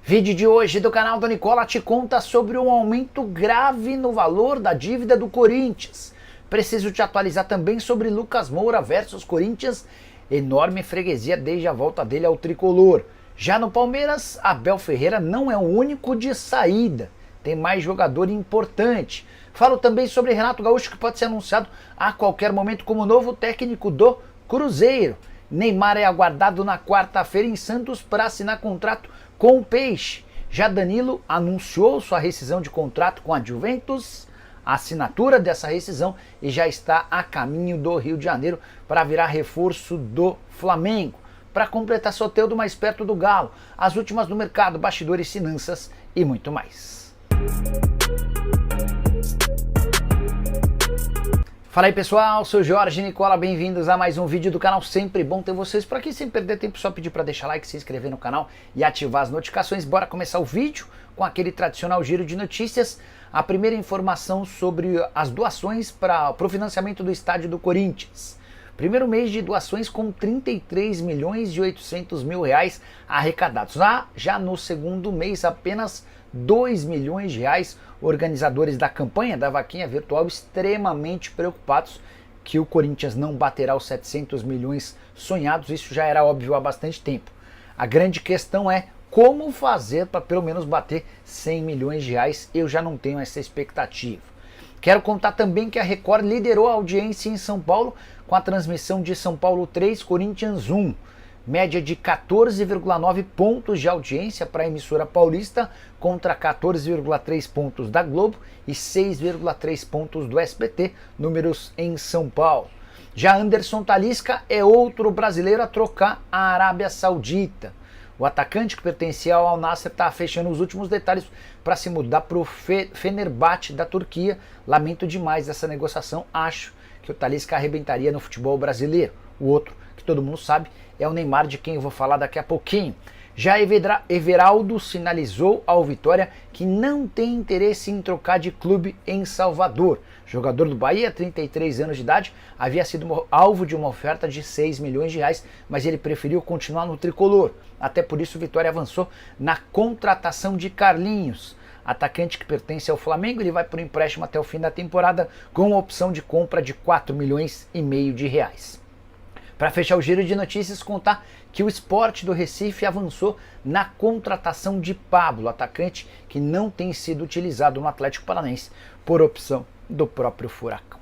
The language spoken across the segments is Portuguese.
Vídeo de hoje do canal do Nicola te conta sobre um aumento grave no valor da dívida do Corinthians. Preciso te atualizar também sobre Lucas Moura versus Corinthians, enorme freguesia desde a volta dele ao tricolor. Já no Palmeiras, Abel Ferreira não é o único de saída, tem mais jogador importante. Falo também sobre Renato Gaúcho, que pode ser anunciado a qualquer momento como novo técnico do Cruzeiro. Neymar é aguardado na quarta-feira em Santos para assinar contrato com o Peixe. Já Danilo anunciou sua rescisão de contrato com a Juventus, a assinatura dessa rescisão, e já está a caminho do Rio de Janeiro para virar reforço do Flamengo. Para completar, Soteldo mais perto do Galo, as últimas do mercado, bastidores, finanças e muito mais. Fala aí pessoal, sou Jorge Nicola, bem-vindos a mais um vídeo do canal, sempre bom ter vocês por aqui, sem perder tempo, só pedir para deixar like, se inscrever no canal e ativar as notificações. Bora começar o vídeo com aquele tradicional giro de notícias. A primeira informação sobre as doações para o financiamento do estádio do Corinthians. Primeiro mês de doações com 33 milhões e 800 mil reais arrecadados. Já no segundo mês, apenas 2 milhões de reais. Organizadores da campanha da vaquinha virtual extremamente preocupados que o Corinthians não baterá os 700 milhões sonhados. Isso já era óbvio há bastante tempo. A grande questão é como fazer para pelo menos bater 100 milhões de reais. Eu já não tenho essa expectativa. Quero contar também que a Record liderou a audiência em São Paulo com a transmissão de São Paulo 3, Corinthians 1. Média de 14,9 pontos de audiência para a emissora paulista contra 14,3 pontos da Globo e 6,3 pontos do SBT, números em São Paulo. Já Anderson Talisca é outro brasileiro a trocar a Arábia Saudita. O atacante, que pertencia ao Al Nassr, está fechando os últimos detalhes para se mudar para o Fenerbahçe da Turquia. Lamento demais essa negociação, acho que o Talisca arrebentaria no futebol brasileiro. O outro, que todo mundo sabe, é o Neymar, de quem eu vou falar daqui a pouquinho. Já Everaldo sinalizou ao Vitória que não tem interesse em trocar de clube em Salvador. Jogador do Bahia, 33 anos de idade, havia sido alvo de uma oferta de 6 milhões de reais, mas ele preferiu continuar no tricolor. Até por isso o Vitória avançou na contratação de Carlinhos. Atacante que pertence ao Flamengo, ele vai por empréstimo até o fim da temporada com opção de compra de 4 milhões e meio de reais. Para fechar o giro de notícias, contar que o Sport do Recife avançou na contratação de Pablo, atacante que não tem sido utilizado no Atlético Paranaense por opção do próprio Furacão.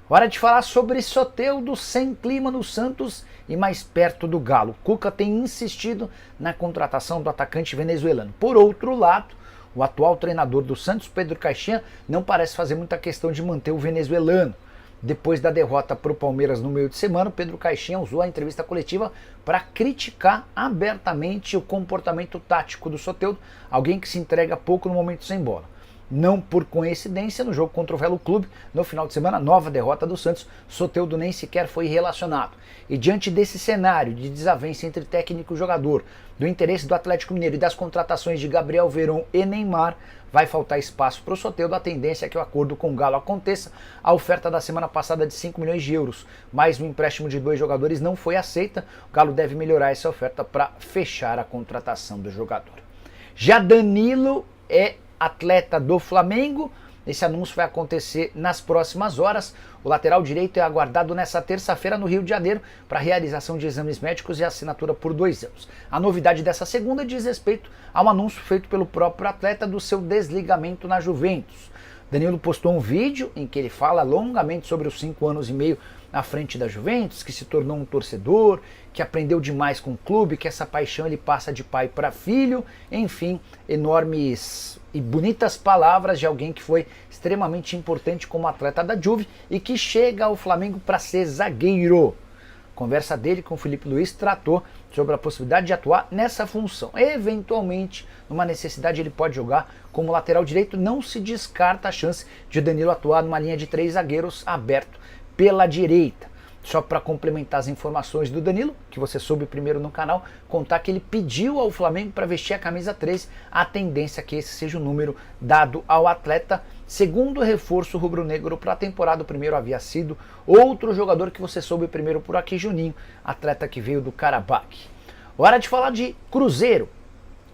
Hora de falar sobre Soteldo, sem clima no Santos e mais perto do Galo. Cuca tem insistido na contratação do atacante venezuelano. Por outro lado, o atual treinador do Santos, Pedro Caixinha, não parece fazer muita questão de manter o venezuelano. Depois da derrota para o Palmeiras no meio de semana, o Pedro Caixinha usou a entrevista coletiva para criticar abertamente o comportamento tático do Soteldo, alguém que se entrega pouco no momento sem bola. Não por coincidência, no jogo contra o Velo Clube, no final de semana, nova derrota do Santos, Soteldo nem sequer foi relacionado. E diante desse cenário de desavença entre técnico e jogador, do interesse do Atlético Mineiro e das contratações de Gabriel Veron e Neymar, vai faltar espaço para o Soteldo. A tendência é que o acordo com o Galo aconteça. A oferta da semana passada de 5 milhões de euros, mais um empréstimo de 2 jogadores, não foi aceita. O Galo deve melhorar essa oferta para fechar a contratação do jogador. Já Danilo é atleta do Flamengo. Esse anúncio vai acontecer nas próximas horas. O lateral direito é aguardado nessa terça-feira no Rio de Janeiro para realização de exames médicos e assinatura por 2 anos. A novidade dessa segunda diz respeito a um anúncio feito pelo próprio atleta do seu desligamento na Juventus. Danilo postou um vídeo em que ele fala longamente sobre os 5 anos e meio à frente da Juventus, que se tornou um torcedor, que aprendeu demais com o clube, que essa paixão ele passa de pai para filho, enfim, enormes e bonitas palavras de alguém que foi extremamente importante como atleta da Juve e que chega ao Flamengo para ser zagueiro. Conversa dele com o Felipe Luiz tratou sobre a possibilidade de atuar nessa função. Eventualmente, numa necessidade, ele pode jogar como lateral direito. Não se descarta a chance de Danilo atuar numa linha de 3 zagueiros aberto pela direita. Só para complementar as informações do Danilo, que você soube primeiro no canal, contar que ele pediu ao Flamengo para vestir a camisa 13, a tendência é que esse seja o número dado ao atleta. Segundo reforço rubro-negro para a temporada, o primeiro havia sido outro jogador que você soube primeiro por aqui, Juninho, atleta que veio do Karabakh. Hora de falar de Cruzeiro.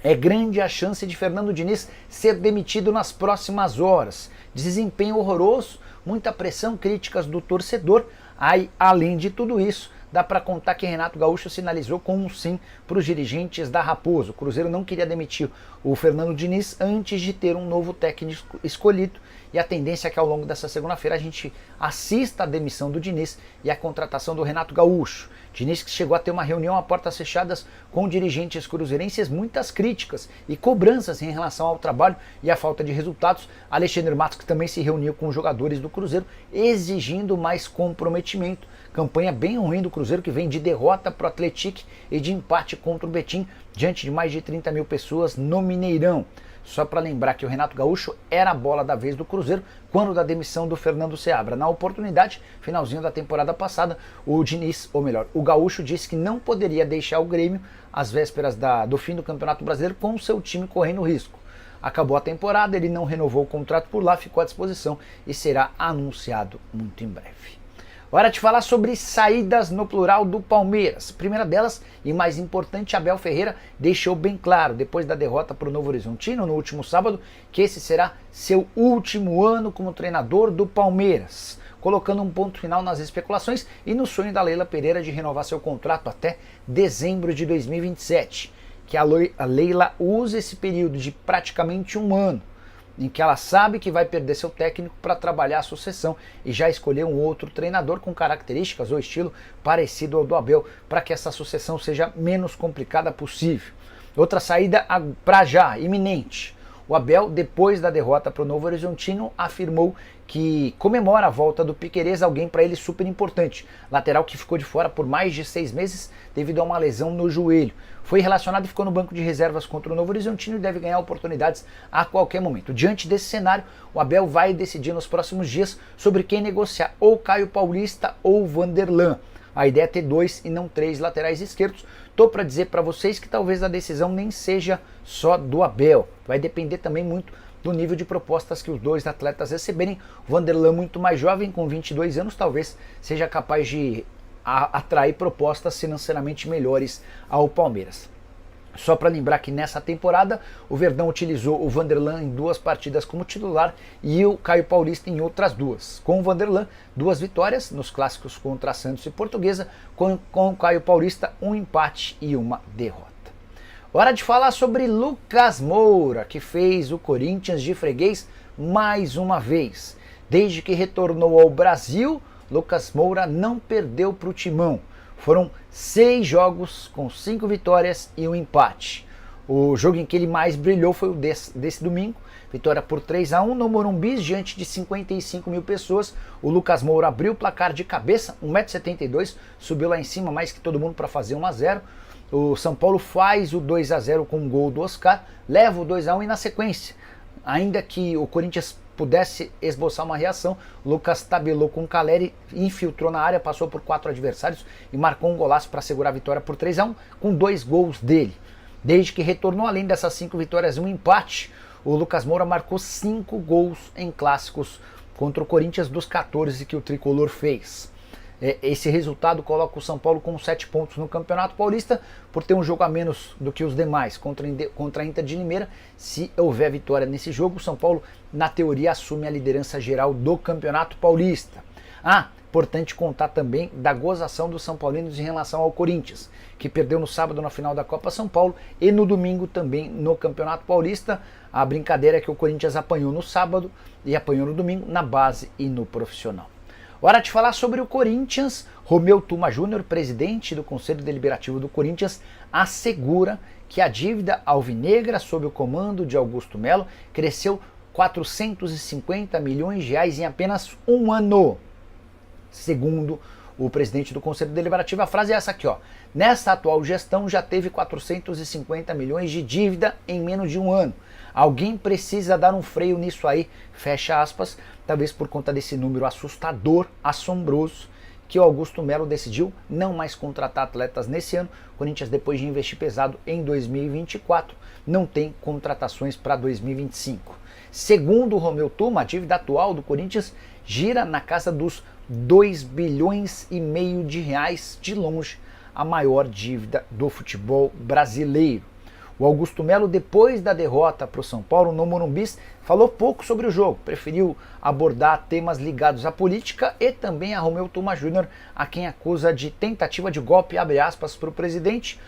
É grande a chance de Fernando Diniz ser demitido nas próximas horas. Desempenho horroroso, muita pressão, críticas do torcedor. Aí, além de tudo isso, dá para contar que Renato Gaúcho sinalizou com um sim para os dirigentes da Raposo. O Cruzeiro não queria demitir o Fernando Diniz antes de ter um novo técnico escolhido. E a tendência é que ao longo dessa segunda-feira a gente assista a demissão do Diniz e a contratação do Renato Gaúcho. Diniz que chegou a ter uma reunião a portas fechadas com dirigentes cruzeirenses, muitas críticas e cobranças em relação ao trabalho e à falta de resultados. Alexandre Matos que também se reuniu com os jogadores do Cruzeiro exigindo mais comprometimento. Campanha bem ruim do Cruzeiro que vem de derrota para o Atlético e de empate contra o Betim diante de mais de 30 mil pessoas no Mineirão. Só para lembrar que o Renato Gaúcho era a bola da vez do Cruzeiro quando da demissão do Fernando Seabra. Na oportunidade, finalzinho da temporada passada, o Diniz, ou melhor, o Gaúcho disse que não poderia deixar o Grêmio às vésperas do fim do Campeonato Brasileiro com o seu time correndo risco. Acabou a temporada, ele não renovou o contrato por lá, ficou à disposição e será anunciado muito em breve. Hora de falar sobre saídas no plural do Palmeiras. Primeira delas, e mais importante, Abel Ferreira deixou bem claro, depois da derrota para o Novo Horizontino no último sábado, que esse será seu último ano como treinador do Palmeiras, colocando um ponto final nas especulações e no sonho da Leila Pereira de renovar seu contrato até dezembro de 2027. Que a Leila use esse período de praticamente um ano, em que ela sabe que vai perder seu técnico para trabalhar a sucessão e já escolher um outro treinador com características ou estilo parecido ao do Abel para que essa sucessão seja menos complicada possível. Outra saída para já, iminente. O Abel, depois da derrota para o Novo Horizontino, afirmou que comemora a volta do Piquerez, alguém para ele super importante. Lateral que ficou de fora por mais de 6 meses devido a uma lesão no joelho. Foi relacionado e ficou no banco de reservas contra o Novo Horizontino e deve ganhar oportunidades a qualquer momento. Diante desse cenário, o Abel vai decidir nos próximos dias sobre quem negociar, ou Caio Paulista ou Vanderlan. A ideia é ter 2 e não 3 laterais esquerdos. Tô para dizer para vocês que talvez a decisão nem seja só do Abel. Vai depender também muito do nível de propostas que os dois atletas receberem. O Vanderlan, muito mais jovem, com 22 anos, talvez seja capaz de atrair propostas financeiramente melhores ao Palmeiras. Só para lembrar que nessa temporada o Verdão utilizou o Vanderlan em 2 partidas como titular e o Caio Paulista em outras 2. Com o Vanderlan, 2 vitórias nos clássicos contra Santos e Portuguesa, com o Caio Paulista 1 empate e 1 derrota. Hora de falar sobre Lucas Moura, que fez o Corinthians de freguês mais uma vez. Desde que retornou ao Brasil, Lucas Moura não perdeu para o Timão. Foram 6 jogos com 5 vitórias e 1 empate. O jogo em que ele mais brilhou foi o desse domingo. Vitória por 3-1 no Morumbi, diante de 55 mil pessoas. O Lucas Moura abriu o placar de cabeça, 1,72 m, subiu lá em cima mais que todo mundo para fazer 1-0. O São Paulo faz o 2-0 com um gol do Oscar, leva o 2-1 e na sequência, ainda que o Corinthians pudesse esboçar uma reação, Lucas tabelou com o Caleri, infiltrou na área, passou por 4 adversários e marcou um golaço para segurar a vitória por 3-1 com 2 gols dele. Desde que retornou, além dessas 5 vitórias e 1 empate, o Lucas Moura marcou 5 gols em clássicos contra o Corinthians dos 14 que o Tricolor fez. Esse resultado coloca o São Paulo com 7 pontos no Campeonato Paulista, por ter um jogo a menos do que os demais contra a Inter de Limeira. Se houver vitória nesse jogo, o São Paulo, na teoria, assume a liderança geral do Campeonato Paulista. Importante contar também da gozação dos São Paulinos em relação ao Corinthians, que perdeu no sábado na final da Copa São Paulo e no domingo também no Campeonato Paulista. A brincadeira é que o Corinthians apanhou no sábado e apanhou no domingo na base e no profissional. Hora de falar sobre o Corinthians. Romeu Tuma Júnior, presidente do Conselho Deliberativo do Corinthians, assegura que a dívida alvinegra sob o comando de Augusto Melo cresceu 450 milhões de reais em apenas um ano. Segundo o presidente do Conselho Deliberativo, a frase é essa aqui, ó. Nessa atual gestão já teve 450 milhões de dívida em menos de um ano. Alguém precisa dar um freio nisso aí, fecha aspas, talvez por conta desse número assustador, assombroso, que o Augusto Melo decidiu não mais contratar atletas nesse ano. O Corinthians, depois de investir pesado em 2024, não tem contratações para 2025. Segundo o Romeu Tuma, a dívida atual do Corinthians gira na casa dos 2 bilhões e meio de reais, de longe a maior dívida do futebol brasileiro. O Augusto Melo, depois da derrota para o São Paulo no Morumbi, falou pouco sobre o jogo, preferiu abordar temas ligados à política e também a Romeu Thoma Júnior, a quem acusa de tentativa de golpe, abre aspas, para o presidente.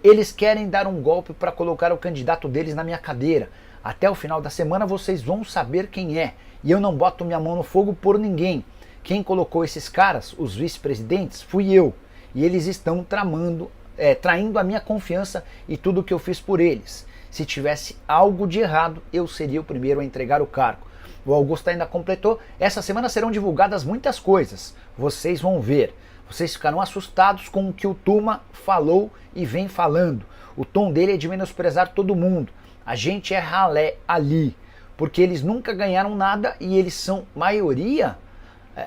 Eles querem dar um golpe para colocar o candidato deles na minha cadeira. Até o final da semana vocês vão saber quem é. E eu não boto minha mão no fogo por ninguém. Quem colocou esses caras, os vice-presidentes, fui eu. E eles estão traindo a minha confiança e tudo que eu fiz por eles. Se tivesse algo de errado, eu seria o primeiro a entregar o cargo. O Augusto ainda completou: essa semana serão divulgadas muitas coisas. Vocês vão ver. Vocês ficarão assustados com o que o Thoma falou e vem falando. O tom dele é de menosprezar todo mundo. A gente é ralé ali, porque eles nunca ganharam nada e eles são maioria.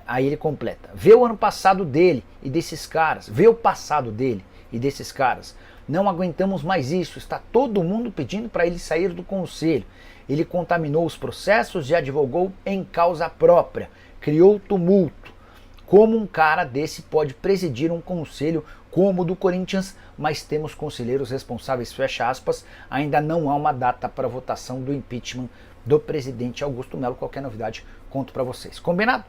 Aí ele completa: vê o ano passado dele e desses caras, vê o passado dele e desses caras. Não aguentamos mais isso, está todo mundo pedindo para ele sair do conselho. Ele contaminou os processos e advogou em causa própria, criou tumulto. Como um cara desse pode presidir um conselho como o do Corinthians, mas temos conselheiros responsáveis, fecha aspas, ainda não há uma data para votação do impeachment do presidente Augusto Melo. Qualquer novidade, conto para vocês. Combinado?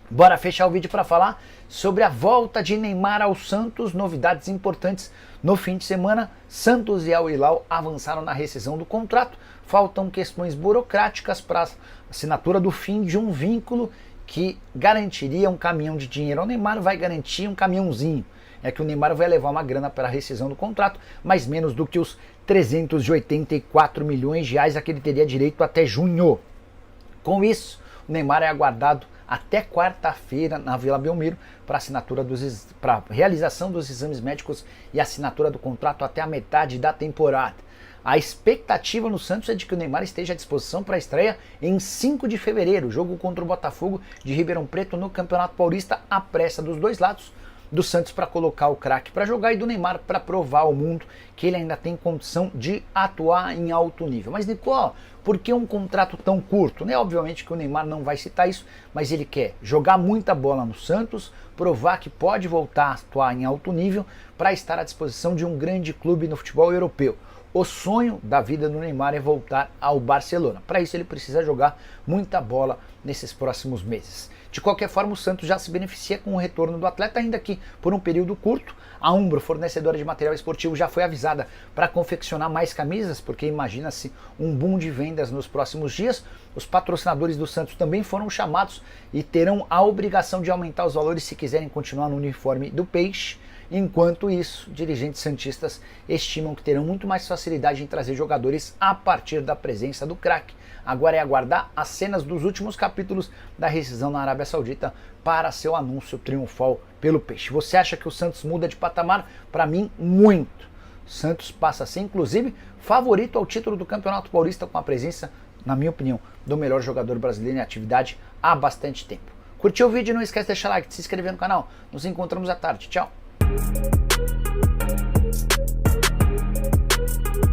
Bora fechar o vídeo para falar sobre a volta de Neymar ao Santos, novidades importantes no fim de semana. Santos e Al Hilal avançaram na rescisão do contrato, faltam questões burocráticas para a assinatura do fim de um vínculo que garantiria um caminhão de dinheiro ao Neymar, vai garantir um caminhãozinho. É que o Neymar vai levar uma grana para a rescisão do contrato, mas menos do que os 384 milhões de reais a que ele teria direito até junho. Com isso, o Neymar é aguardado até quarta-feira na Vila Belmiro para realização dos exames médicos e assinatura do contrato até a metade da temporada. A expectativa no Santos é de que o Neymar esteja à disposição para a estreia em 5 de fevereiro, jogo contra o Botafogo de Ribeirão Preto no Campeonato Paulista, à pressa dos dois lados, do Santos para colocar o craque para jogar e do Neymar para provar ao mundo que ele ainda tem condição de atuar em alto nível. Mas, Nicola, por que um contrato tão curto? Obviamente que o Neymar não vai citar isso, mas ele quer jogar muita bola no Santos, provar que pode voltar a atuar em alto nível para estar à disposição de um grande clube no futebol europeu. O sonho da vida do Neymar é voltar ao Barcelona. Para isso ele precisa jogar muita bola nesses próximos meses. De qualquer forma, o Santos já se beneficia com o retorno do atleta, ainda que por um período curto. A Umbro, fornecedora de material esportivo, já foi avisada para confeccionar mais camisas, porque imagina-se um boom de vendas nos próximos dias. Os patrocinadores do Santos também foram chamados e terão a obrigação de aumentar os valores se quiserem continuar no uniforme do Peixe. Enquanto isso, dirigentes santistas estimam que terão muito mais facilidade em trazer jogadores a partir da presença do craque. Agora é aguardar as cenas dos últimos capítulos da rescisão na Arábia Saudita para seu anúncio triunfal pelo Peixe. Você acha que o Santos muda de patamar? Para mim, muito. O Santos passa a ser, inclusive, favorito ao título do Campeonato Paulista com a presença, na minha opinião, do melhor jogador brasileiro em atividade há bastante tempo. Curtiu o vídeo? Não esquece de deixar like, de se inscrever no canal. Nos encontramos à tarde. Tchau!